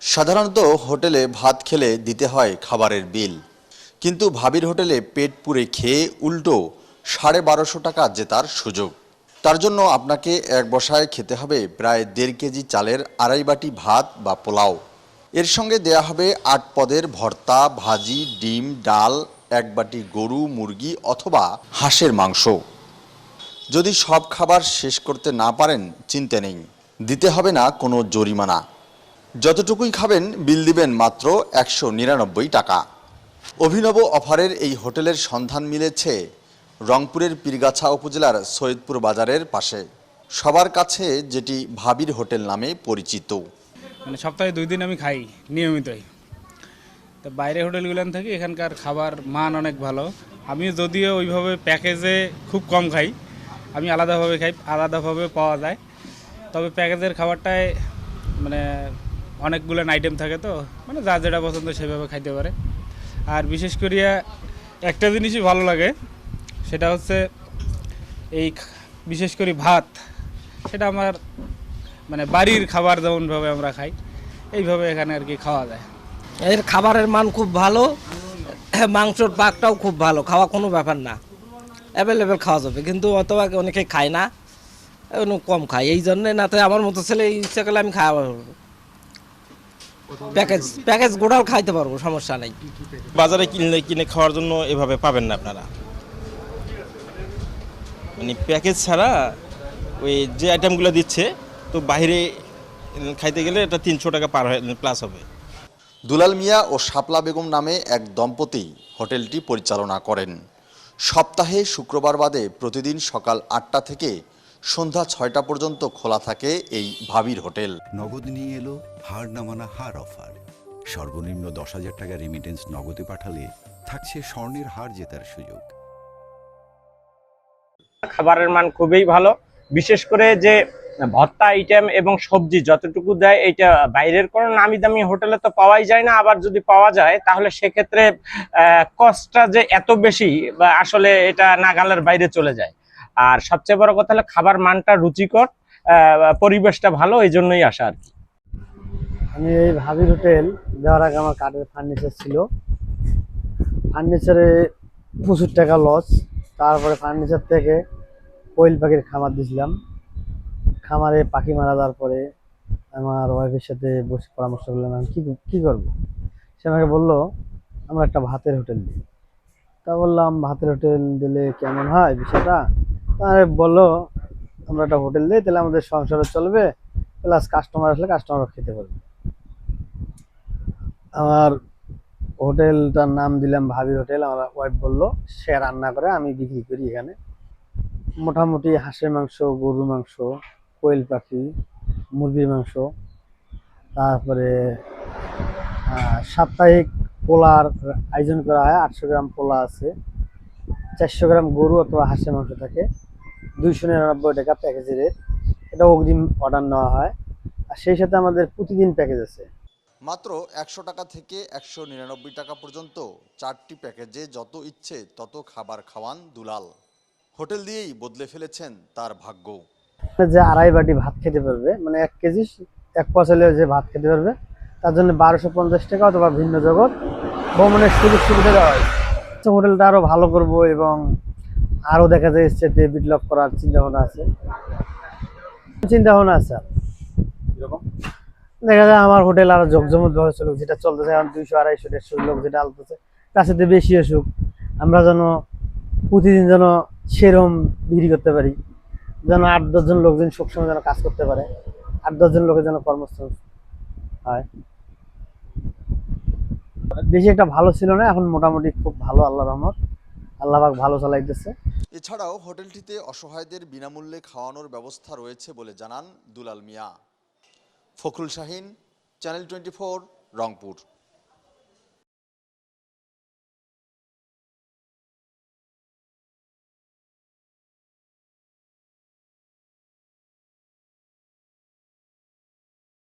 সাধারণত হোটেলে ভাত খেলে দিতে হয় খাবারের বিল, কিন্তু ভাবির হোটেলে পেট পুরে খেয়ে উল্টো ১২৫০ টাকা জেতার সুযোগ। তার জন্য আপনাকে এক বসায় খেতে হবে প্রায় ১.৫ কেজি চালের আড়াই বাটি ভাত বা পোলাও। এর সঙ্গে দেয়া হবে ৮ পদের ভর্তা, ভাজি, ডিম, ডাল, এক বাটি গরু, মুরগি অথবা হাঁসের মাংস। যদি সব খাবার শেষ করতে না পারেন চিন্তা নেই, দিতে হবে না কোনো জরিমানা। যতটুকুই খাবেন বিল দিবেন মাত্র ১৯৯ টাকা। অভিনব অফারের এই হোটেলের সন্ধান মিলেছে রংপুরের পীরগাছা উপজেলার সৈয়দপুর বাজারের পাশে, সবার কাছে যেটি ভাবির হোটেল নামে পরিচিত। সপ্তাহে 2 দিন আমি খাই নিয়মিতই। তো বাইরে হোটেলগুলো থেকে এখানকার খাবার মান অনেক ভালো। আমি যদিও ওইভাবে প্যাকেজে খুব কম খাই, আমি আলাদাভাবে খাই, আলাদাভাবে পাওয়া যায়। তবে প্যাকেজের খাবারটায় অনেকগুলো আইটেম থাকে, তো যার যেটা পছন্দ সেভাবে খাইতে পারে। আর বিশেষ করিয়া একটা জিনিসই ভালো লাগে, সেটা হচ্ছে এই বিশেষ করে ভাত, সেটা আমার বাড়ির খাবার যেমনভাবে আমরা খাই এইভাবে এখানে আর কি খাওয়া যায়। এর খাবারের মান খুব ভালো, মাংসর পাকটাও খুব ভালো, খাওয়া কোনো ব্যাপার না, অ্যাভেলেবেল খাওয়া যাবে। কিন্তু অথবা অনেকে খায় না, কম খায়, এই জন্যে না। তো আমার মতো ছেলে ইচ্ছা করলে আমি খাওয়া পারবো, প্যাকেজ গোড়াও খাইতে পারবো, সমস্যা নেই। বাজারে কিনে খাওয়ার জন্য এভাবে পাবেন না আপনারা। প্যাকেজ ছাড়া ওই যে আইটেমগুলো দিচ্ছে, তো বাইরে খাইতে গেলে এটা ৩০০ টাকা পার প্লাস হবে। দুলাল মিয়া ও শাপলা বেগম নামে এক দম্পতি হোটেলটি পরিচালনা করেন। সপ্তাহে শুক্রবার বাদে প্রতিদিন সকাল ৮টা থেকে সন্ধ্যা ৬টা পর্যন্ত খোলা থাকে এই ভাবির হোটেল। নগদ নিয়ে এলো হার না মানা হার অফার। সর্বনিম্ন ১০,০০০ টাকা রেমিটেন্স নগদে পাঠালে থাকছে স্বর্ণের হার জেতার সুযোগ। খাবারের মান খুবই ভালো, বিশেষ করে যে ভর্তা আইটেম এবং সবজি যতটুকু দেয়, এটা বাইরের কোনো নামি দামি হোটেলে তো পাওয়াই যায় না। আবার যদি পাওয়া যায় তাহলে সেক্ষেত্রে কস্টটা যে এত বেশি, বা আসলে এটা নাগালের বাইরে চলে যায়। আর সবচেয়ে বড় কথা হলো খাবার মানটা রুচিকর, পরিবেশটা ভালো, এই জন্যই আসা আর কি। আমি এই ভাবির হোটেল যাওয়ার আগে আমার কাঠের ফার্নিচার ছিল, ফার্নিচারে প্রচুর টাকা লস। তারপরে ফার্নিচার থেকে কোয়েল পাখির খামার দিয়েছিলাম। খামারে পাখি মারা যাওয়ার পরে আমার ওয়াইফের সাথে বসে পরামর্শ করলাম আমি কি করবো। সে আমাকে বললো আমরা একটা ভাতের হোটেল দিই। তা বললাম ভাতের হোটেল দিলে কেমন হয় বিষয়টা। তাহলে বললো আমরা একটা হোটেল দিই, তাহলে আমাদের সংসারও চলবে, প্লাস কাস্টমার আসলে কাস্টমারও খেতে পারবে। আমার হোটেলটার নাম দিলাম ভাবির হোটেল। আমার ওয়াইফ বললো সে রান্না করে, আমি বিক্রি করি। এখানে মোটামুটি হাঁসের মাংস, গরুর মাংস, কোয়েল পাখি, মুরগির মাংস, তারপরে সাপ্তাহিক পোলার আয়োজন করা হয়। 800 গ্রাম পোলা আছে, 400 গ্রাম গরু অথবা হাঁসের মাংস থাকে, 299 টাকা প্যাকেজের রেট। এটা অগ্রিম অর্ডার নেওয়া হয়। আর সেই সাথে আমাদের প্রতিদিন প্যাকেজ আছে। মাত্র ১০০ টাকা থেকে ১৯৯ টাকা পর্যন্ত 4টি প্যাকেজে যত ইচ্ছে তত খাবার খাওয়ান দুলাল। হোটেল দিয়েই বদলে ফেলেছেন তার ভাগ্য। যে আড়াই বাটি ভাত খেতে পারবে, 1 কেজি 1 পয়সালে যে ভাত খেতে পারবে, তার জন্য ১২৫০ টাকা অথবা ভিন্ন জগৎ ভ্রমণের সুযোগ সুবিধা দেওয়া হয়। হোটেলটা আরো ভালো করব এবং আরো দেখা যায় স্টেটে ডেভেলপ করার চিন্তা ভাবনা আছে। দেখা যায় আমার হোটেল আরো জমজমট ভাবে চলুক, যেটা চলতেছে এখন 200, 250, 150 লোক যেটা আলতেছে, তার সাথে বেশি আসুক। আমরা যেন প্রতিদিন যেন সেরম বিক্রি করতে পারি, যেন 8-10 জন লোকজন সবসময় যেন কাজ করতে পারে, 8-10 জন লোকের যেন কর্মস্থল হয়। বেশি একটা ভালো ছিল না, এখন মোটামুটি খুব ভালো, আল্লাহর রহমত, আল্লাহ পাক ভালো চালাইতেছে। এছাড়াও হোটেলটিতে অসহায়দের বিনামূল্যে খাওয়ানোর ব্যবস্থা রয়েছে বলে জানান দুলাল মিয়া। ফখরুল শাহিন, চ্যানেল 24, রংপুর।